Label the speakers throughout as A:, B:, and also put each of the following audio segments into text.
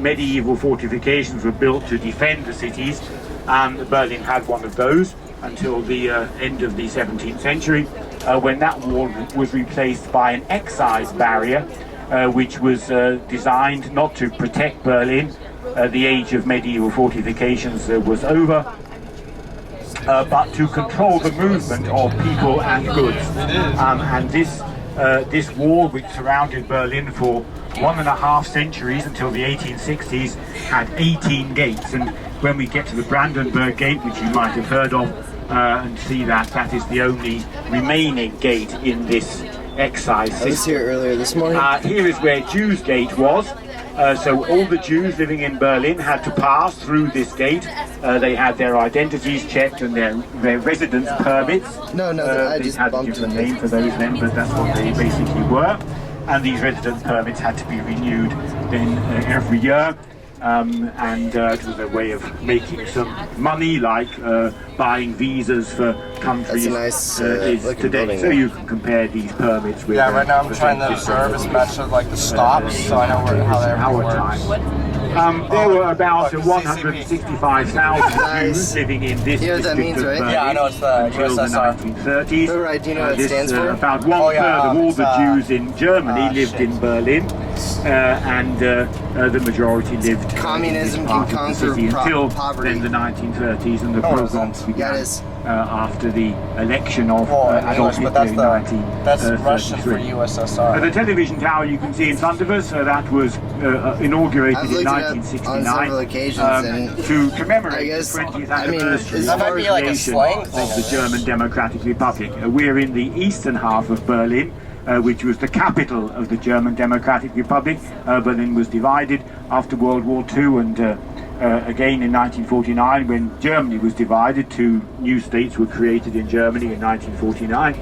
A: medieval fortifications were built to defend the cities, and Berlin had one of those until the end of the 17th century, when that wall was replaced by an excise barrier, which was designed not to protect Berlin. The age of medieval fortifications was over, but to control the movement of people and goods. And this wall, which surrounded Berlin for 1.5 centuries until the 1860s, had 18 gates. And when we get to the Brandenburg Gate, which you might have heard of, and see that is the only remaining gate in this excise system.
B: I was here earlier this morning.
A: Here is where Jews Gate was. So all the Jews living in Berlin had to pass through this gate. They had their identities checked and their residence permits.
B: I
A: they
B: just
A: had a
B: bumped
A: different
B: into
A: name for those then, but that's what they basically were. And these residence permits had to be renewed then every year. And it was a way of making some money, like buying visas for countries.
B: That's a nice looking
A: today.
B: building.
A: So you can compare these permits with.
C: Yeah, right now I'm trying to observe as much of like the stops, so I know how everything works.
A: There were about 165,000
B: Nice.
A: Jews living in this
B: You know what that
A: district
B: means,
A: of
B: right?
A: Berlin
C: Yeah, I know it's the
A: until the
C: USSR.
A: 1930s.
B: Oh, right, do you know what it stands for?
A: About one third of all the Jews in Germany lived
C: shit.
A: in Berlin, and the majority lived
B: Communism
A: in this
B: can
A: part of the
B: conquer
A: city until
B: poverty.
A: then the 1930s, and the pogroms began
B: That is.
A: after the election of
C: Well,
A: Adolf
C: English,
A: Hitler
C: but
A: in
C: that's Russian for
A: 1933.
C: USSR.
A: The television tower you can see in front of us, that was inaugurated
B: I've
A: in
B: looked it up on
A: 1969
B: several occasions, and
A: to commemorate
B: I guess-
A: the 20th
B: I mean,
A: anniversary
B: is
A: of
B: that
A: the
C: might be like a
A: creation
C: slang
A: of
C: thing,
A: the German Democratic Republic. We're in the eastern half of Berlin, which was the capital of the German Democratic Republic. Berlin was divided after World War II, and again in 1949, when Germany was divided, 2 new states were created in Germany in 1949.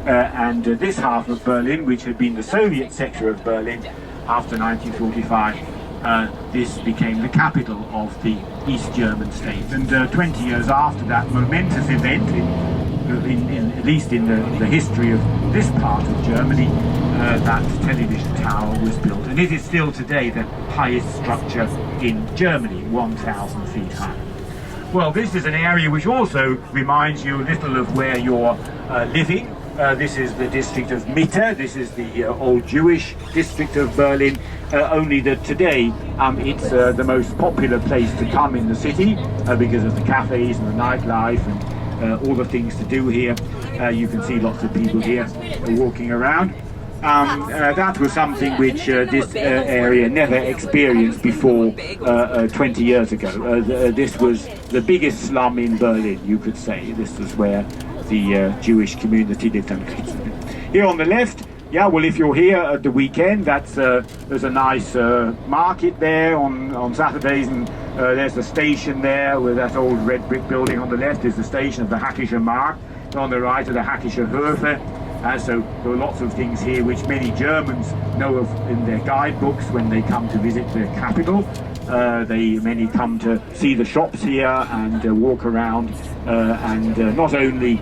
A: And this half of Berlin, which had been the Soviet sector of Berlin after 1945, this became the capital of the East German state. And 20 years after that momentous event, at least in the history of this part of Germany, that television tower was built. And it is still today the highest structure in Germany, 1,000 feet high. Well, this is an area which also reminds you a little of where you're living. This is the district of Mitte. This is the old Jewish district of Berlin, only that today it's the most popular place to come in the city because of the cafes and the nightlife and all the things to do here. You can see lots of people here walking around. That was something which this area never experienced before 20 years ago. This was the biggest slum in Berlin, you could say. This was where the Jewish community lived. Here on the left, yeah, well, if you're here at the weekend, there's a nice market there on Saturdays, and there's the station there with that old red brick building. On the left is the station of the Hackischer Markt, and on the right are the Hackischer Höfe. So there are lots of things here which many Germans know of in their guidebooks when they come to visit the capital. Many come to see the shops here and walk around and not only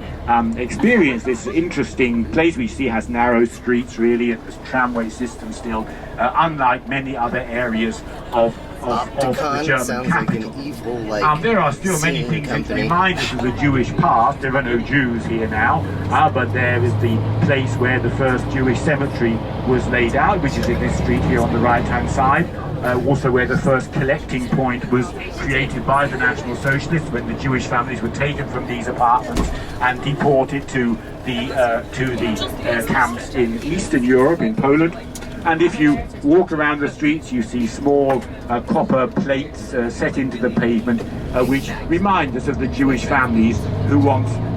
A: experience this interesting place, which you see has narrow streets really, and this tramway system still, unlike many other areas of the German capital.
B: Like an evil,
A: there are still many things which remind us of the Jewish past. There are no Jews here now, but there is the place where the first Jewish cemetery was laid out, which is in this street here on the right-hand side. Also where the first collecting point was created by the National Socialists, when the Jewish families were taken from these apartments and deported to the camps in Eastern Europe, in Poland. And if you walk around the streets, you see small copper plates set into the pavement, which remind us of the Jewish families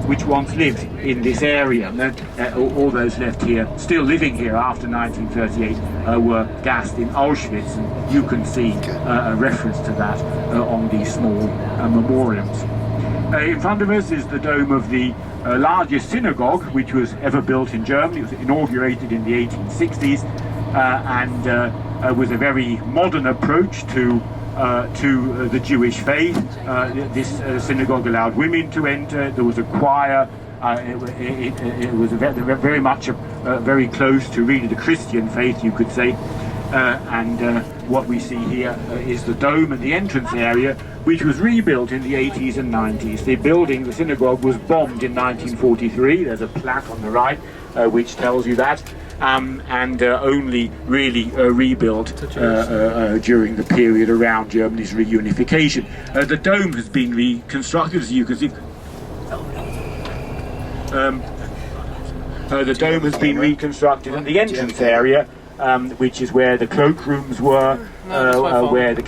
A: which once lived in this area. All those left here, still living here after 1938, were gassed in Auschwitz, and you can see a reference to that on these small memorials. In front of us is the dome of the largest synagogue which was ever built in Germany. It was inaugurated in the 1860s. And with a very modern approach to the Jewish faith. This synagogue allowed women to enter. There was a choir. It was very much very close to really the Christian faith, you could say. And what we see here is the dome and the entrance area, which was rebuilt in the 80s and 90s. The building, the synagogue, was bombed in 1943. There's a plaque on the right which tells you that. And only really rebuilt during the period around Germany's reunification. The dome has been reconstructed, as you can see. The dome has been reconstructed, and the entrance area, which is where the cloakrooms were, where the